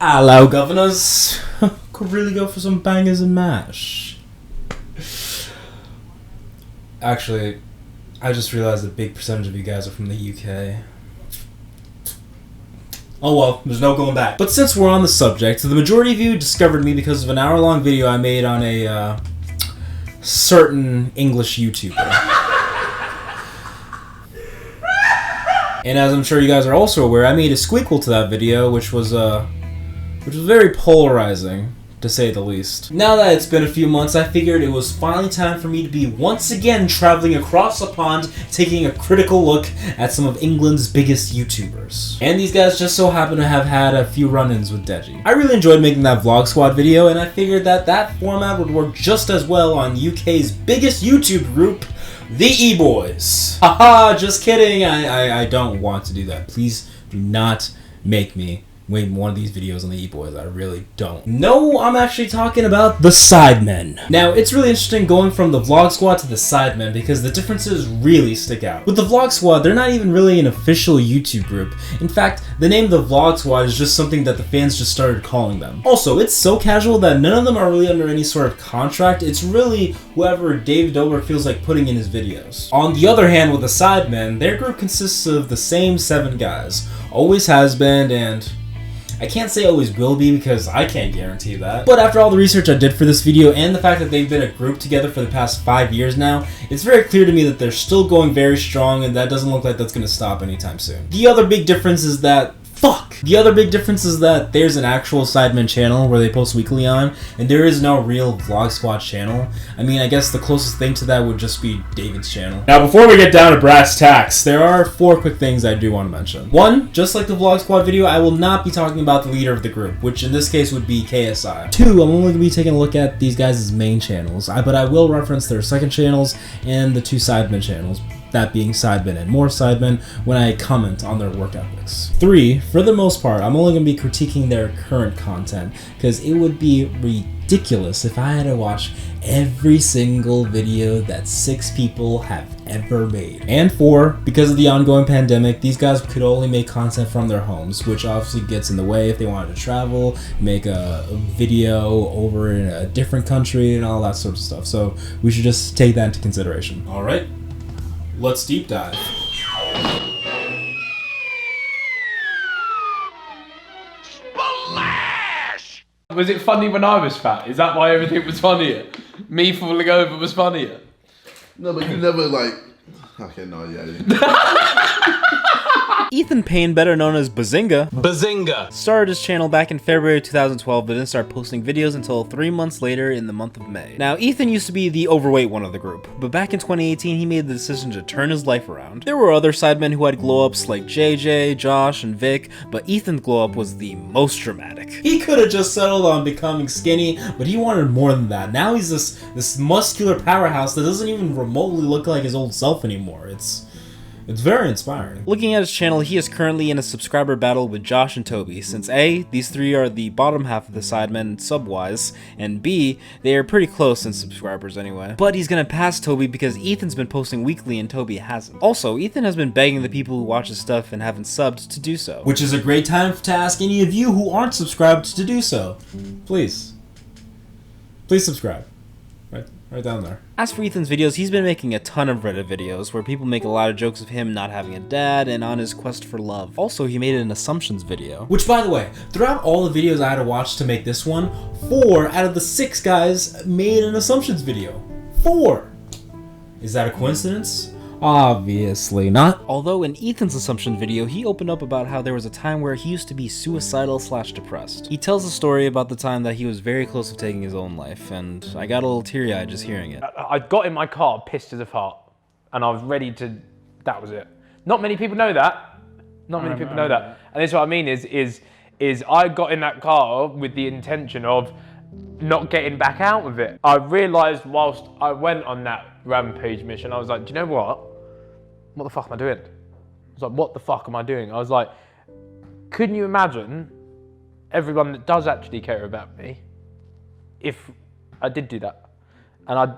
Hello, governors. Could really go for some bangers and mash. Actually, I just realized a big percentage of you guys are from the UK. Oh well, there's no going back. But since we're on the subject, the majority of you discovered me because of an hour-long video I made on a certain English YouTuber. And as I'm sure you guys are also aware, I made a squeakquel to that video, which was very polarizing, to say the least. Now that it's been a few months, I figured it was finally time for me to be once again traveling across the pond, taking a critical look at some of England's biggest YouTubers. And these guys just so happen to have had a few run-ins with Deji. I really enjoyed making that Vlog Squad video, and I figured that that format would work just as well on UK's biggest YouTube group, the E-Boys. Haha, just kidding. I don't want to do that. Please do not make me make one of these videos on the E-Boys. I really don't. No, I'm actually talking about the Sidemen. Now, it's really interesting going from the Vlog Squad to the Sidemen because the differences really stick out. With the Vlog Squad, they're not even really an official YouTube group. In fact, the name of the Vlog Squad is just something that the fans just started calling them. Also, it's so casual that none of them are really under any sort of contract. It's really whoever Dave Dobrik feels like putting in his videos. On the other hand, with the Sidemen, their group consists of the same 7 guys. Always has been, and I can't say always will be because I can't guarantee that. But after all the research I did for this video and the fact that they've been a group together for the past 5 years now, it's very clear to me that they're still going very strong, and that doesn't look like that's going to stop anytime soon. The other big difference is that there's an actual Sidemen channel where they post weekly on, and there is no real Vlog Squad channel. I mean, I guess the closest thing to that would just be David's channel. Now, before we get down to brass tacks, there are 4 quick things I do want to mention. 1, just like the Vlog Squad video, I will not be talking about the leader of the group, which in this case would be KSI. 2, I'm only going to be taking a look at these guys' main channels, but I will reference their second channels and the 2 Sidemen channels, that being Sidemen and more Sidemen, when I comment on their work ethics. 3, for the most part, I'm only going to be critiquing their current content, because it would be ridiculous if I had to watch every single video that 6 people have ever made. And 4, because of the ongoing pandemic, these guys could only make content from their homes, which obviously gets in the way if they wanted to travel, make a video over in a different country, and all that sort of stuff. So we should just take that into consideration. Alright, let's deep dive. Was it funny when I was fat? Is that why everything was funnier? Me falling over was funnier? No, but you never like... Okay, no, yeah. Ethan Payne, better known as Behzinga, started his channel back in February 2012, but didn't start posting videos until 3 months later in the month of May. Now, Ethan used to be the overweight one of the group, but back in 2018, he made the decision to turn his life around. There were other Sidemen who had glow-ups like JJ, Josh, and Vic, but Ethan's glow-up was the most dramatic. He could have just settled on becoming skinny, but he wanted more than that. Now he's this muscular powerhouse that doesn't even remotely look like his old self anymore. It's very inspiring. Looking at his channel, he is currently in a subscriber battle with Josh and Toby, since A, these 3 are the bottom half of the Sidemen sub-wise, and B, they are pretty close in subscribers anyway. But he's gonna pass Toby because Ethan's been posting weekly and Toby hasn't. Also, Ethan has been begging the people who watch his stuff and haven't subbed to do so, which is a great time to ask any of you who aren't subscribed to do so. Please subscribe. Right down there. As for Ethan's videos, he's been making a ton of Reddit videos where people make a lot of jokes of him not having a dad and on his quest for love. Also, he made an assumptions video. Which, by the way, throughout all the videos I had to watch to make this one, 4 out of the 6 guys made an assumptions video. 4! Is that a coincidence? Obviously not. Although in Ethan's assumption video, he opened up about how there was a time where he used to be suicidal/depressed. He tells a story about the time that he was very close to taking his own life, and I got a little teary-eyed just hearing it. I got in my car pissed as a fart, and I was ready to... That was it. Not many people know that. Not many people know that. And that's what I mean is I got in that car with the intention of not getting back out of it. I realised whilst I went on that rampage mission, I was like, do you know what? What the fuck am I doing? I was like, what the fuck am I doing? I was like, couldn't you imagine everyone that does actually care about me if I did do that? And I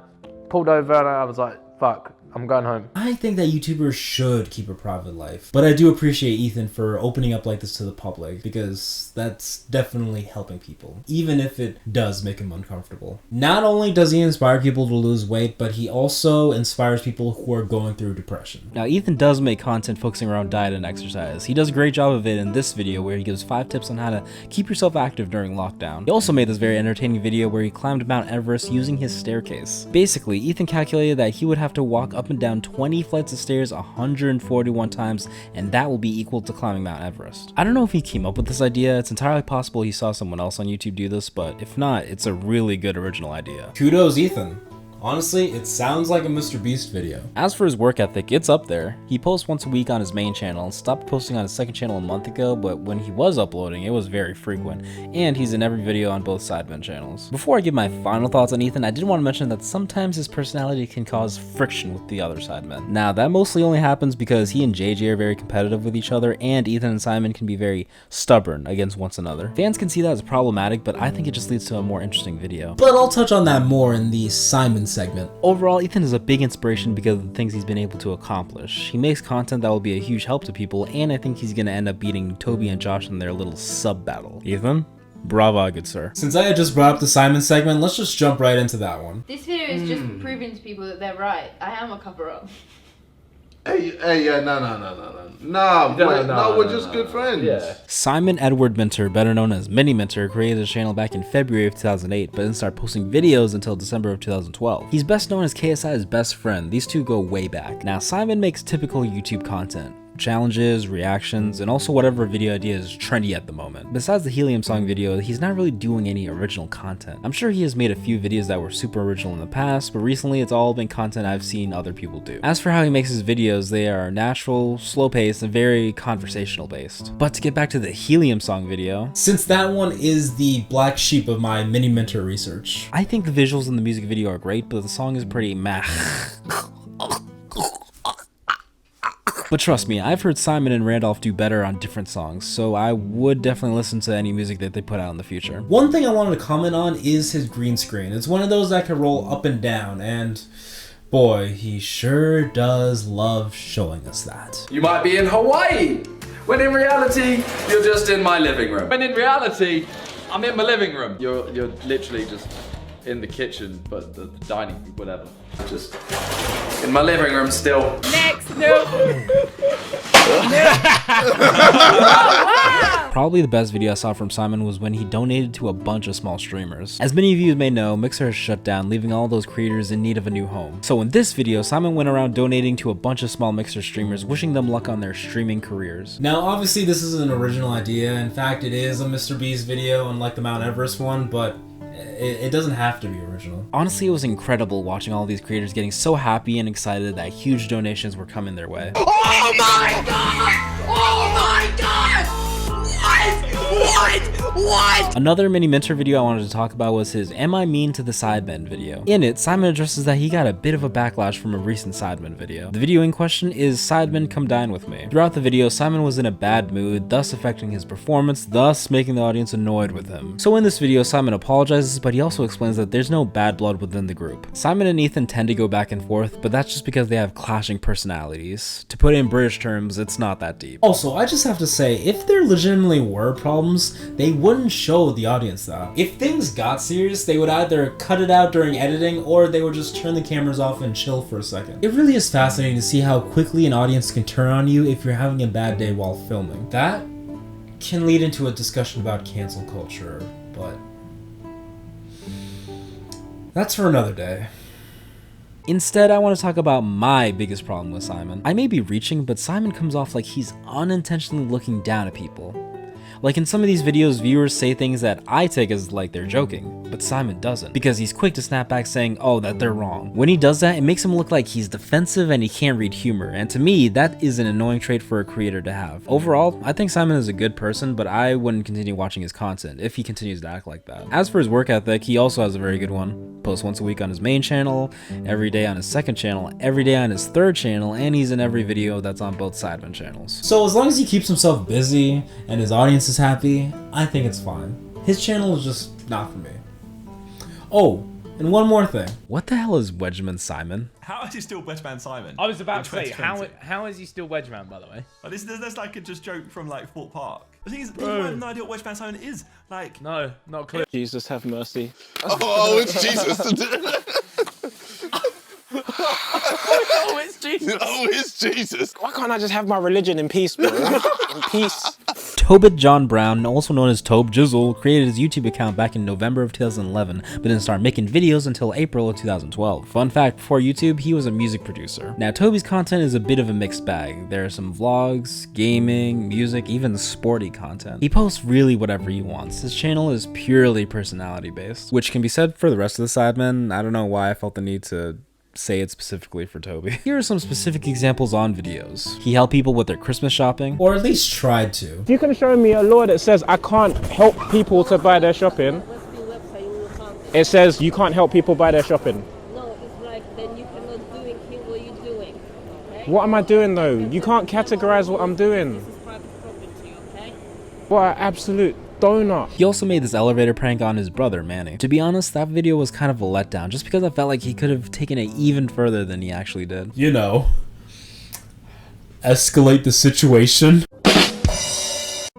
pulled over and I was like, fuck, I'm going home. I think that YouTubers should keep a private life, but I do appreciate Ethan for opening up like this to the public, because that's definitely helping people, even if it does make him uncomfortable. Not only does he inspire people to lose weight, but he also inspires people who are going through depression. Now, Ethan does make content focusing around diet and exercise. He does a great job of it in this video where he gives 5 tips on how to keep yourself active during lockdown. He also made this very entertaining video where he climbed Mount Everest using his staircase. Basically, Ethan calculated that he would have to walk up and down 20 flights of stairs 141 times, and that will be equal to climbing Mount Everest. I don't know if he came up with this idea. It's entirely possible he saw someone else on YouTube do this, but if not, it's a really good original idea. Kudos, Ethan. Honestly, it sounds like a Mr. Beast video. As for his work ethic, it's up there. He posts once a week on his main channel, stopped posting on his second channel a month ago, but when he was uploading, it was very frequent, and he's in every video on both Sidemen channels. Before I give my final thoughts on Ethan, I did want to mention that sometimes his personality can cause friction with the other Sidemen. Now, that mostly only happens because he and JJ are very competitive with each other, and Ethan and Simon can be very stubborn against one another. Fans can see that as problematic, but I think it just leads to a more interesting video. But I'll touch on that more in the Simon segment. Overall, Ethan is a big inspiration because of the things he's been able to accomplish. He makes content that will be a huge help to people, and I think he's gonna end up beating Toby and Josh in their little sub battle. Ethan? Bravo, good sir. Since I had just brought up the Simon segment, let's just jump right into that one. This video is just proving to people that they're right. I am a cover-up. Hey, yeah, no, we're just good friends. Yeah. Simon Edward Minter, better known as Miniminter, created a channel back in February of 2008, but didn't start posting videos until December of 2012. He's best known as KSI's best friend. These two go way back. Now, Simon makes typical YouTube content. Challenges, reactions, and also whatever video idea is trendy at the moment. Besides the Helium song video, he's not really doing any original content. I'm sure he has made a few videos that were super original in the past, but recently it's all been content I've seen other people do. As for how he makes his videos, they are natural, slow-paced, and very conversational based. But to get back to the Helium song video, since that one is the black sheep of my Miniminter research, I think the visuals in the music video are great, but the song is pretty meh. But trust me, I've heard Simon and Randolph do better on different songs, so I would definitely listen to any music that they put out in the future. One thing I wanted to comment on is his green screen. It's one of those that can roll up and down, and boy, he sure does love showing us that. You might be in Hawaii, when in reality, you're just in my living room. When in reality, I'm in my living room. You're literally just in the kitchen, but the dining room, whatever. Just in my living room still. Next, no. Probably the best video I saw from Simon was when he donated to a bunch of small streamers. As many of you may know, Mixer has shut down, leaving all those creators in need of a new home. So in this video, Simon went around donating to a bunch of small Mixer streamers, wishing them luck on their streaming careers. Now, obviously this is an original idea. In fact, it is a Mr. Beast video, unlike the Mount Everest one, but it doesn't have to be original. Honestly, it was incredible watching all these creators getting so happy and excited that huge donations were coming their way. Oh my god! Oh my god! What? Another Miniminter video I wanted to talk about was his Am I Mean to the Sidemen video. In it, Simon addresses that he got a bit of a backlash from a recent Sidemen video. The video in question is Sidemen Come Dine With Me. Throughout the video, Simon was in a bad mood, thus affecting his performance, thus making the audience annoyed with him. So in this video, Simon apologizes, but he also explains that there's no bad blood within the group. Simon and Ethan tend to go back and forth, but that's just because they have clashing personalities. To put it in British terms, it's not that deep. Also, I just have to say, if there legitimately were problems, they wouldn't show the audience that. If things got serious, they would either cut it out during editing or they would just turn the cameras off and chill for a second. It really is fascinating to see how quickly an audience can turn on you if you're having a bad day while filming. That can lead into a discussion about cancel culture, but that's for another day. Instead, I want to talk about my biggest problem with Simon. I may be reaching, but Simon comes off like he's unintentionally looking down at people. Like in some of these videos, viewers say things that I take as like they're joking, but Simon doesn't, because he's quick to snap back saying, oh, that they're wrong. When he does that, it makes him look like he's defensive and he can't read humor, and to me, that is an annoying trait for a creator to have. Overall, I think Simon is a good person, but I wouldn't continue watching his content if he continues to act like that. As for his work ethic, he also has a very good one. Posts once a week on his main channel, every day on his second channel, every day on his third channel, and he's in every video that's on both Sidemen channels. So as long as he keeps himself busy and his audience is happy, I think it's fine. His channel is just not for me. Oh, And one more thing. What the hell is Wedgeman Simon? How is he still Wedgeman Simon? I was about to say, 2020? how is he still Wedgeman, by the way? Like, that's like a just joke from like Fort Park. The thing is, people have no idea what Wedgeman Simon is. Like, No, not a clue. Jesus have mercy. Oh, it's Jesus. Oh, it's Jesus. Oh, it's Jesus. Why can't I just have my religion in peace, bro? In peace. Tobit John Brown, also known as TBJZL, created his YouTube account back in November of 2011, but didn't start making videos until April of 2012. Fun fact, before YouTube, he was a music producer. Now, Toby's content is a bit of a mixed bag. There are some vlogs, gaming, music, even sporty content. He posts really whatever he wants. His channel is purely personality based, which can be said for the rest of the Sidemen. I don't know why I felt the need to say it specifically for Toby. Here are some specific examples on videos. He helped people with their Christmas shopping, or at least tried to. If you can show me a law that says I can't help people to buy their shopping, it says you can't help people buy their shopping. No, it's like then you cannot doing what you're doing. Okay? What am I doing though? You can't categorize what I'm doing. This is private property, okay? What an absolute donut. He also made this elevator prank on his brother, Manny. To be honest, that video was kind of a letdown, just because I felt like he could have taken it even further than he actually did. You know, escalate the situation.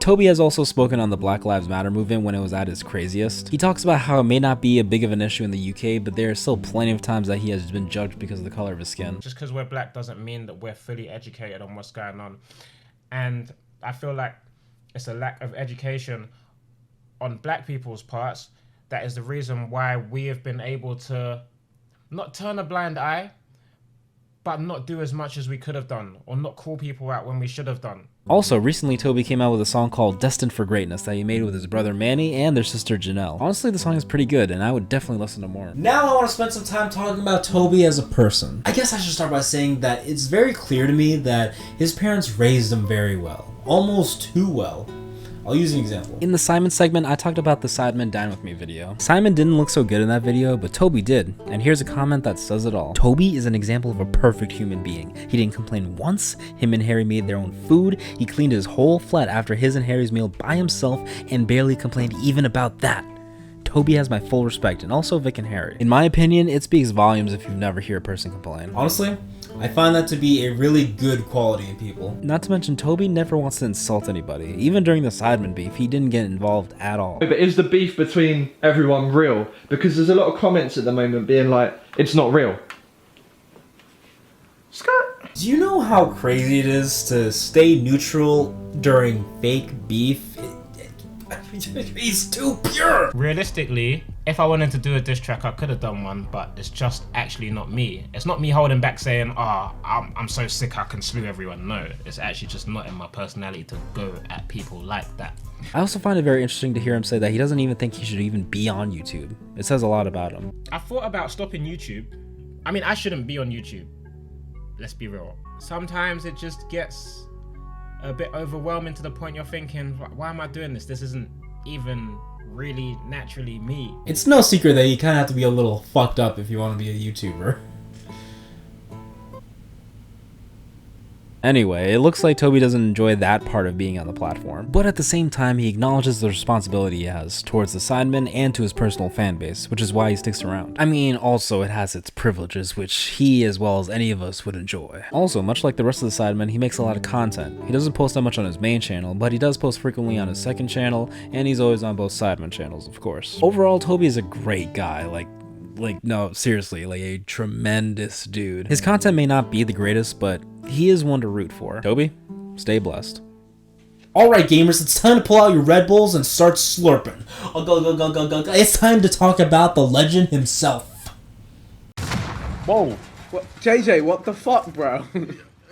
Toby has also spoken on the Black Lives Matter movement when it was at its craziest. He talks about how it may not be a big of an issue in the UK, but there are still plenty of times that he has been judged because of the color of his skin. Just because we're black doesn't mean that we're fully educated on what's going on. And I feel like it's a lack of education on black people's parts that is the reason why we have been able to not turn a blind eye, but not do as much as we could have done, or not call people out when we should have done. Also, recently Toby came out with a song called Destined for Greatness that he made with his brother Manny and their sister Janelle. Honestly, the song is pretty good and I would definitely listen to more. Now I want to spend some time talking about Toby as a person. I guess I should start by saying that it's very clear to me that his parents raised him very well. Almost too well. I'll use an example. In the Simon segment, I talked about the Sidemen Dine With Me video. Simon didn't look so good in that video, but Toby did. And here's a comment that says it all. Toby is an example of a perfect human being. He didn't complain once. Him and Harry made their own food. He cleaned his whole flat after his and Harry's meal by himself and barely complained even about that. Toby has my full respect, and also Vic and Harry. In my opinion, it speaks volumes if you've never heard a person complain. Honestly, I find that to be a really good quality in people. Not to mention, Toby never wants to insult anybody. Even during the Sidemen beef, he didn't get involved at all. But is the beef between everyone real? Because there's a lot of comments at the moment being like, it's not real. Skirt. Do you know how crazy it is to stay neutral during fake beef? He's too pure! Realistically, if I wanted to do a diss track, I could have done one, but it's just actually not me. It's not me holding back saying, I'm so sick I can slew everyone. No, it's actually just not in my personality to go at people like that. I also find it very interesting to hear him say that he doesn't even think he should even be on YouTube. It says a lot about him. I thought about stopping YouTube. I mean, I shouldn't be on YouTube. Let's be real. Sometimes it just gets a bit overwhelming to the point you're thinking, why am I doing this? This isn't even really naturally me. It's no secret that you kind of have to be a little fucked up if you want to be a YouTuber. Anyway, it looks like Toby doesn't enjoy that part of being on the platform, but at the same time he acknowledges the responsibility he has towards the Sidemen and to his personal fan base, which is why he sticks around. I mean, also it has its privileges, which he as well as any of us would enjoy. Also, much like the rest of the Sidemen, he makes a lot of content. He doesn't post that much on his main channel, but he does post frequently on his second channel, and he's always on both Sidemen channels, of course. Overall, Toby is a great guy, like no, seriously, like a tremendous dude. His content may not be the greatest, but he is one to root for. Toby, stay blessed. Alright gamers, it's time to pull out your Red Bulls and start slurping. It's time to talk about the legend himself. Whoa. What, JJ, what the fuck, bro?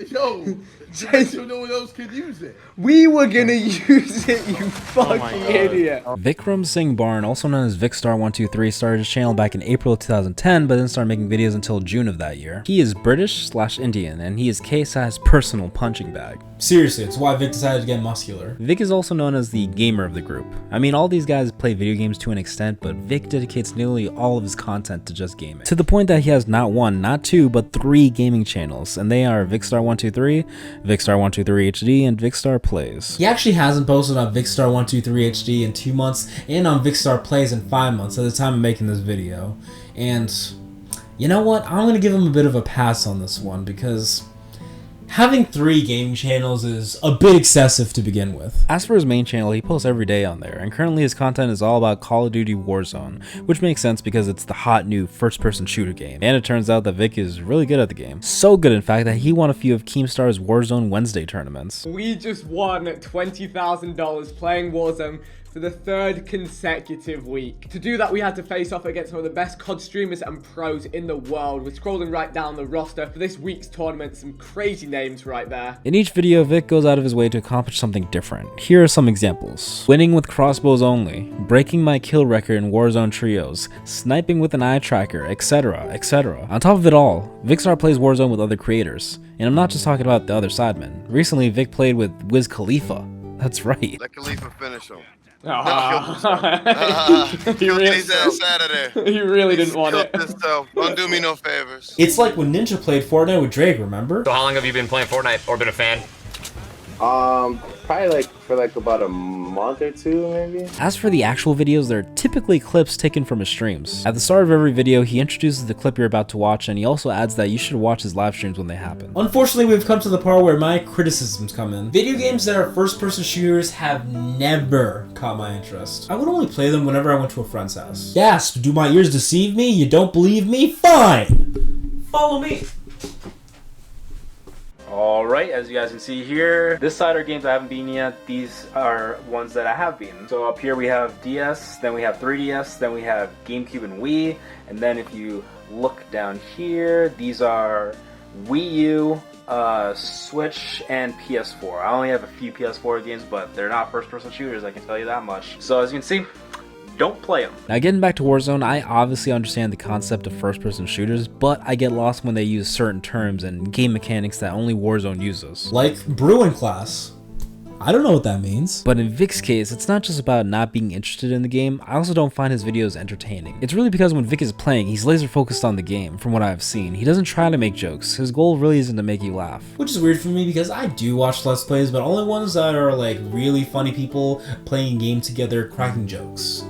Yo, JJ, no one else could use it. We were gonna use it, you fucking idiot. Vikram Singh Barn, also known as Vicstar123, started his channel back in April of 2010, but didn't start making videos until June of that year. He is British/Indian, and he is KSI's personal punching bag. Seriously, it's why Vic decided to get muscular. Vic is also known as the gamer of the group. I mean, all these guys play video games to an extent, but Vic dedicates nearly all of his content to just gaming. To the point that he has not one, not two, but 3 gaming channels, and they are Vicstar123, Vicstar123HD, and Vicstar Plays. He actually hasn't posted on Vicstar123HD in 2 months, and on Vicstar Plays in 5 months at the time of making this video. And you know what? I'm gonna give him a bit of a pass on this one because having 3 gaming channels is a bit excessive to begin with. As for his main channel, he posts every day on there, and currently his content is all about Call of Duty Warzone, which makes sense because it's the hot new first-person shooter game. And it turns out that Vic is really good at the game. So good, in fact, that he won a few of Keemstar's Warzone Wednesday tournaments. We just won $20,000 playing Warzone for the 3rd consecutive week. To do that, we had to face off against some of the best COD streamers and pros in the world. We're scrolling right down the roster for this week's tournament, some crazy names right there. In each video, Vic goes out of his way to accomplish something different. Here are some examples. Winning with crossbows only, breaking my kill record in Warzone trios, sniping with an eye tracker, etc, etc. On top of it all, Vicstar plays Warzone with other creators. And I'm not just talking about the other Sidemen. Recently, Vic played with Wiz Khalifa. That's right. Let Khalifa finish him. He really didn't want it. Don't do me no favors. It's like when Ninja played Fortnite with Drake, remember? So how long have you been playing Fortnite or been a fan? Probably for about a month or 2 maybe. As for the actual videos, they're typically clips taken from his streams. At the start of every video, he introduces the clip you're about to watch, and he also adds that you should watch his live streams when they happen. Unfortunately, we've come to the part where my criticisms come in. Video games that are first-person shooters have never caught my interest. I would only play them whenever I went to a friend's house. Gasp, do my ears deceive me? You don't believe me? Fine! Follow me! Alright, as you guys can see here, this side are games I haven't been yet. These are ones that I have been. So up here we have DS, then we have 3DS, then we have GameCube and Wii, and then if you look down here, these are Wii U, Switch, and PS4. I only have a few PS4 games, but they're not first-person shooters, I can tell you that much. So as you can see, don't play them. Now getting back to Warzone, I obviously understand the concept of first-person shooters, but I get lost when they use certain terms and game mechanics that only Warzone uses. Like Bruin class. I don't know what that means. But in Vic's case, it's not just about not being interested in the game, I also don't find his videos entertaining. It's really because when Vic is playing, he's laser focused on the game, from what I've seen. He doesn't try to make jokes, his goal really isn't to make you laugh. Which is weird for me because I do watch Let's Plays, but only ones that are like really funny people playing a game together, cracking jokes.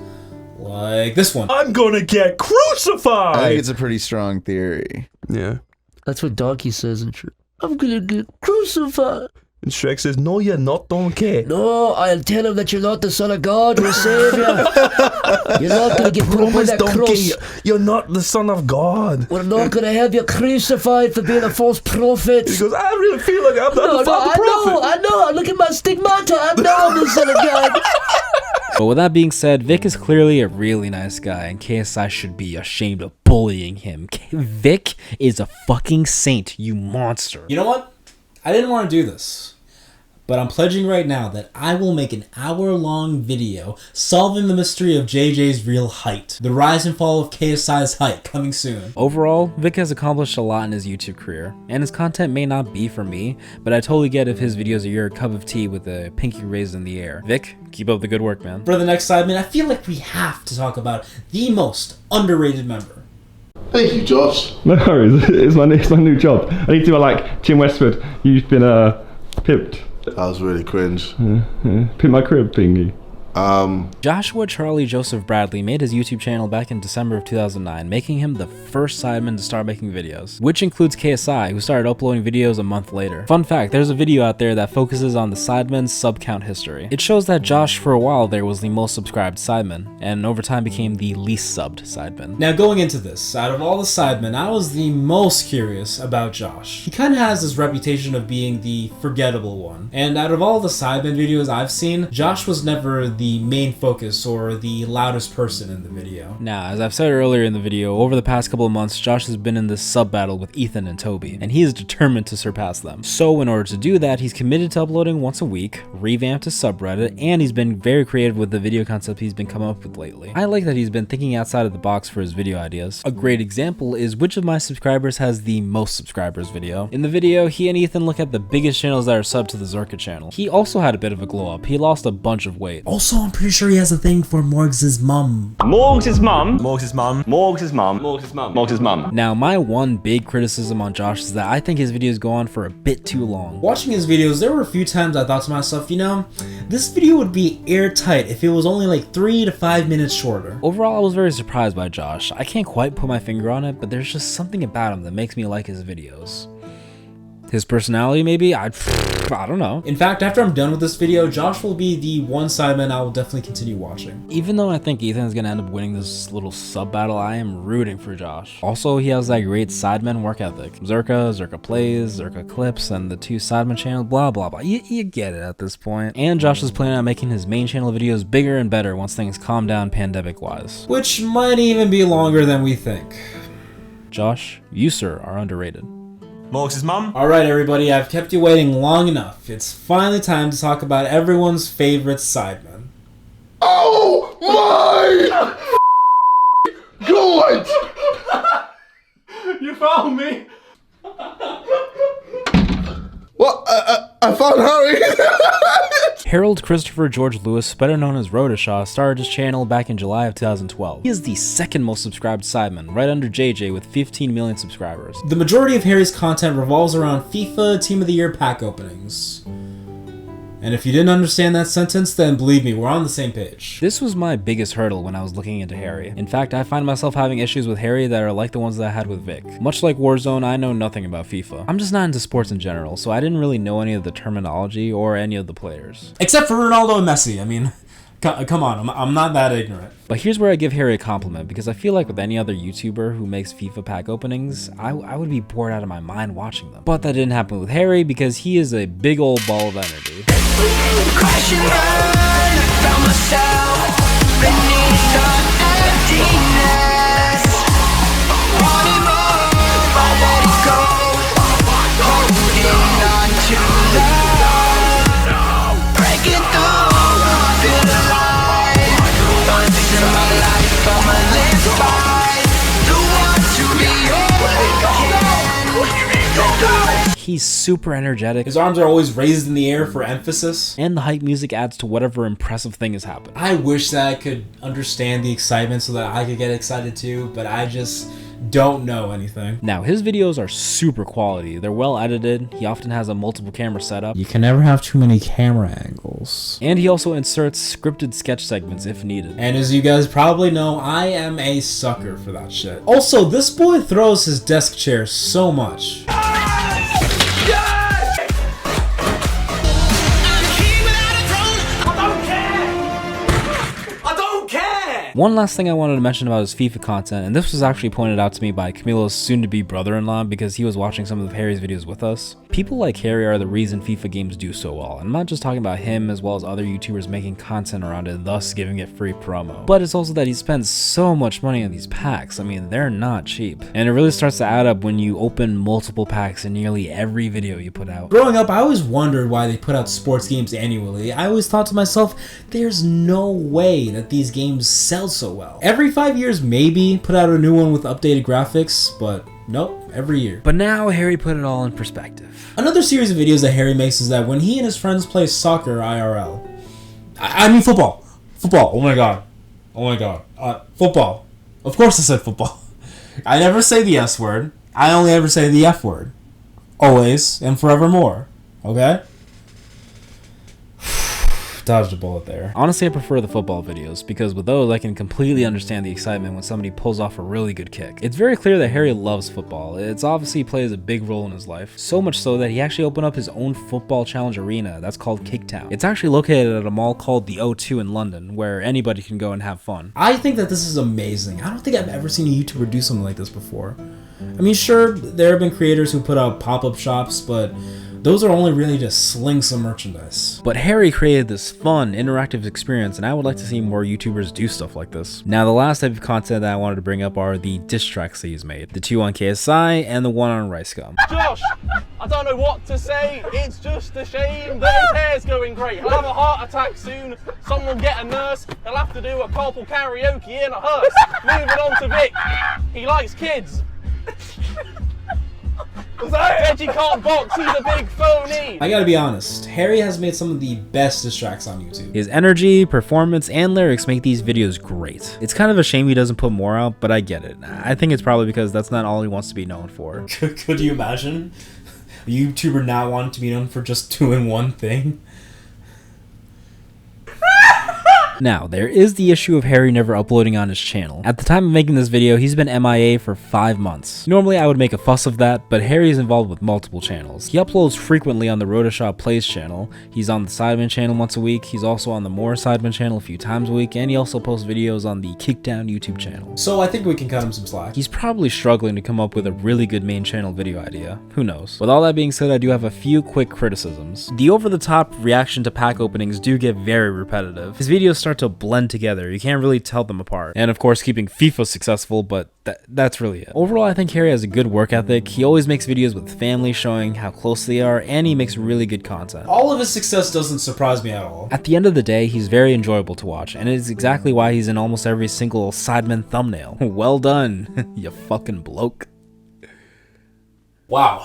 Like this one. I'm gonna get crucified! I think it's a pretty strong theory. Yeah. That's what Donkey says in Shrek. I'm gonna get crucified. And Shrek says, no, you're not, Donkey. No, I'll tell him that you're not the son of God or Savior. You're not gonna get put up on that cross. You're not the son of God. We're not gonna have you crucified for being a false prophet. He goes, I really feel like I'm not the false prophet. I know, look at my stigmata. I know I'm the son of God. But with that being said, Vic is clearly a really nice guy, and KSI should be ashamed of bullying him. Vic is a fucking saint, you monster. You know what? I didn't want to do this, but I'm pledging right now that I will make an hour-long video solving the mystery of JJ's real height. The rise and fall of KSI's height, coming soon. Overall, Vic has accomplished a lot in his YouTube career, and his content may not be for me, but I totally get if his videos are your cup of tea with a pinky raised in the air. Vic, keep up the good work, man. For the next Sidemen, I feel like we have to talk about the most underrated member. Thank you, Josh. No worries, it's my new job. I need to be like, Tim Westwood, you've been pimped. That was really cringe. Pimp my crib thingy. Joshua Charlie Joseph Bradley made his YouTube channel back in December of 2009, making him the first Sideman to start making videos, which includes KSI, who started uploading videos a month later. Fun fact, there's a video out there that focuses on the Sidemen's sub count history. It shows that Josh for a while there was the most subscribed Sideman, and over time became the least subbed Sideman. Now going into this, out of all the Sidemen, I was the most curious about Josh. He kinda has this reputation of being the forgettable one, and out of all the Sidemen videos I've seen, Josh was never the main focus or the loudest person in the video. Now, as I've said earlier in the video, over the past couple of months, Josh has been in this sub battle with Ethan and Toby, and he is determined to surpass them. So in order to do that, he's committed to uploading once a week, revamped his subreddit, and he's been very creative with the video concept he's been coming up with lately. I like that he's been thinking outside of the box for his video ideas. A great example is which of my subscribers has the most subscribers video. In the video, he and Ethan look at the biggest channels that are subbed to the Zerkaa channel. He also had a bit of a glow up. He lost a bunch of weight. Also Also, I'm pretty sure he has a thing for Morgs' mum. Morgs' mum. Morgs' mum. Morgs' mum. Morgs' mum. Morgs' mum. Now, my one big criticism on Josh is that I think his videos go on for a bit too long. Watching his videos, there were a few times I thought to myself, you know, this video would be airtight if it was only like 3 to 5 minutes shorter. Overall, I was very surprised by Josh. I can't quite put my finger on it, but there's just something about him that makes me like his videos. His personality, maybe? I don't know. In fact, after I'm done with this video, Josh will be the one Sidemen I will definitely continue watching. Even though I think Ethan's gonna end up winning this little sub battle, I am rooting for Josh. Also, he has that great Sidemen work ethic. Zerkaa plays, Zerkaa clips, and the 2 Sidemen channels, blah blah blah. You get it at this point. And Josh is planning on making his main channel videos bigger and better once things calm down pandemic-wise. Which might even be longer than we think. Josh, you sir are underrated. Morgs' mum. Alright everybody, I've kept you waiting long enough. It's finally time to talk about everyone's favorite Sidemen. Oh my God! You found me. What? I found Harry. Harold Christopher George Lewis, better known as Wroetoshaw, started his channel back in July of 2012. He is the second most subscribed Sideman, right under JJ with 15 million subscribers. The majority of Harry's content revolves around FIFA Team of the Year pack openings. And if you didn't understand that sentence, then believe me, we're on the same page. This was my biggest hurdle when I was looking into Harry. In fact, I find myself having issues with Harry that are like the ones that I had with Vic. Much like Warzone, I know nothing about FIFA. I'm just not into sports in general, so I didn't really know any of the terminology or any of the players. Except for Ronaldo and Messi, I mean, come on, I'm not that ignorant. But here's where I give Harry a compliment, because I feel like with any other YouTuber who makes FIFA pack openings, I would be bored out of my mind watching them. But that didn't happen with Harry because he is a big old ball of energy. Crash and burn, found myself beneath the emptiness. Wanting more, I let it go. Holding on to love, breaking through, feel alive. Once in my life, I'ma live by the one to be again. He's super energetic. His arms are always raised in the air for emphasis. And the hype music adds to whatever impressive thing has happened. I wish that I could understand the excitement so that I could get excited too, but I just don't know anything. Now, his videos are super quality. They're well edited. He often has a multiple camera setup. You can never have too many camera angles. And he also inserts scripted sketch segments if needed. And as you guys probably know, I am a sucker for that shit. Also, this boy throws his desk chair so much. One last thing I wanted to mention about his FIFA content, and this was actually pointed out to me by Camilo's soon-to-be brother-in-law because he was watching some of Harry's videos with us. People like Harry are the reason FIFA games do so well, and I'm not just talking about him as well as other YouTubers making content around it, thus giving it free promo. But it's also that he spends so much money on these packs. I mean, they're not cheap. And it really starts to add up when you open multiple packs in nearly every video you put out. Growing up, I always wondered why they put out sports games annually. I always thought to myself, there's no way that these games sell so well. Every 5 years, maybe put out a new one with updated graphics, but nope, every year. But now Harry put it all in perspective. Another series of videos that Harry makes is that when he and his friends play soccer IRL. I mean football. Football, oh my god. Oh my god. Football. Of course I said football. I never say the S word. I only ever say the F word. Always and forevermore. Okay? Dodged a bullet there. Honestly, I prefer the football videos because with those I can completely understand the excitement when somebody pulls off a really good kick. It's very clear that Harry loves football. It's obviously plays a big role in his life. So much so that he actually opened up his own football challenge arena that's called Kicktown. It's actually located at a mall called the O2 in London where anybody can go and have fun. I think that this is amazing. I don't think I've ever seen a YouTuber do something like this before. I mean, sure, there have been creators who put out pop-up shops, but those are only really to sling some merchandise. But Harry created this fun, interactive experience, and I would like to see more YouTubers do stuff like this. Now, the last type of content that I wanted to bring up are the diss tracks that he's made. The 2 on KSI and the 1 on Rice Gum. Josh, I don't know what to say. It's just a shame that his hair's going great. He'll have a heart attack soon. Someone get a nurse. He'll have to do a carpool karaoke in a hearse. Moving on to Vic. He likes kids. Veggie can't box, he's a big phony. I gotta be honest, Harry has made some of the best diss tracks on YouTube. His energy, performance, and lyrics make these videos great. It's kind of a shame he doesn't put more out, but I get it. I think it's probably because that's not all he wants to be known for. Could you imagine a YouTuber not wanting to be known for just doing one thing? Now, there is the issue of Harry never uploading on his channel. At the time of making this video, he's been MIA for 5 months. Normally, I would make a fuss of that, but Harry is involved with multiple channels. He uploads frequently on the Wroetoshaw Plays channel. He's on the Sidemen channel once a week. He's also on the More Sidemen channel a few times a week, and he also posts videos on the Kickdown YouTube channel. So I think we can cut him some slack. He's probably struggling to come up with a really good main channel video idea. Who knows? With all that being said, I do have a few quick criticisms. The over-the-top reaction to pack openings do get very repetitive. His videos start to blend together. You can't really tell them apart. And of course, keeping FIFA successful, but that's really it. Overall, I think Harry has a good work ethic. He always makes videos with family showing how close they are, and he makes really good content. All of his success doesn't surprise me at all. At the end of the day, he's very enjoyable to watch, and it is exactly why he's in almost every single Sidemen thumbnail. Well done, you fucking bloke. Wow.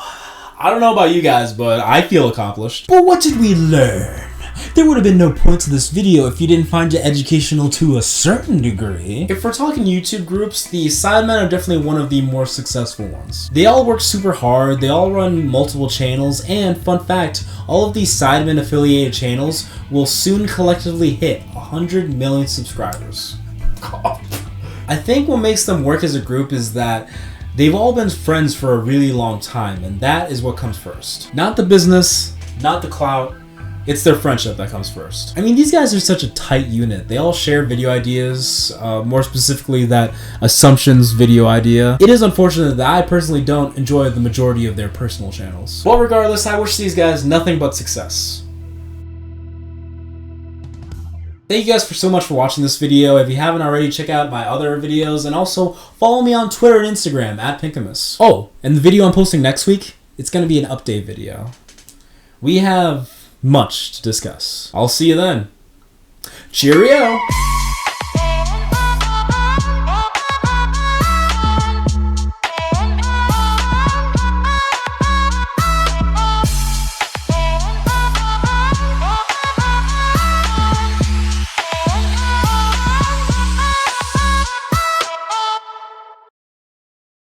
I don't know about you guys, but I feel accomplished. But what did we learn? There would have been no point to this video if you didn't find it educational to a certain degree. If we're talking YouTube groups, the Sidemen are definitely one of the more successful ones. They all work super hard, they all run multiple channels, and fun fact, all of these Sidemen affiliated channels will soon collectively hit 100 million subscribers. I think what makes them work as a group is that they've all been friends for a really long time, and that is what comes first. Not the business, not the clout, it's their friendship that comes first. I mean, these guys are such a tight unit. They all share video ideas, more specifically that Assumptions video idea. It is unfortunate that I personally don't enjoy the majority of their personal channels. But regardless, I wish these guys nothing but success. Thank you guys so much for watching this video. If you haven't already, check out my other videos, and also follow me on Twitter and Instagram at Pinkamous. Oh, and the video I'm posting next week, it's going to be an update video. We have much to discuss. I'll see you then. Cheerio!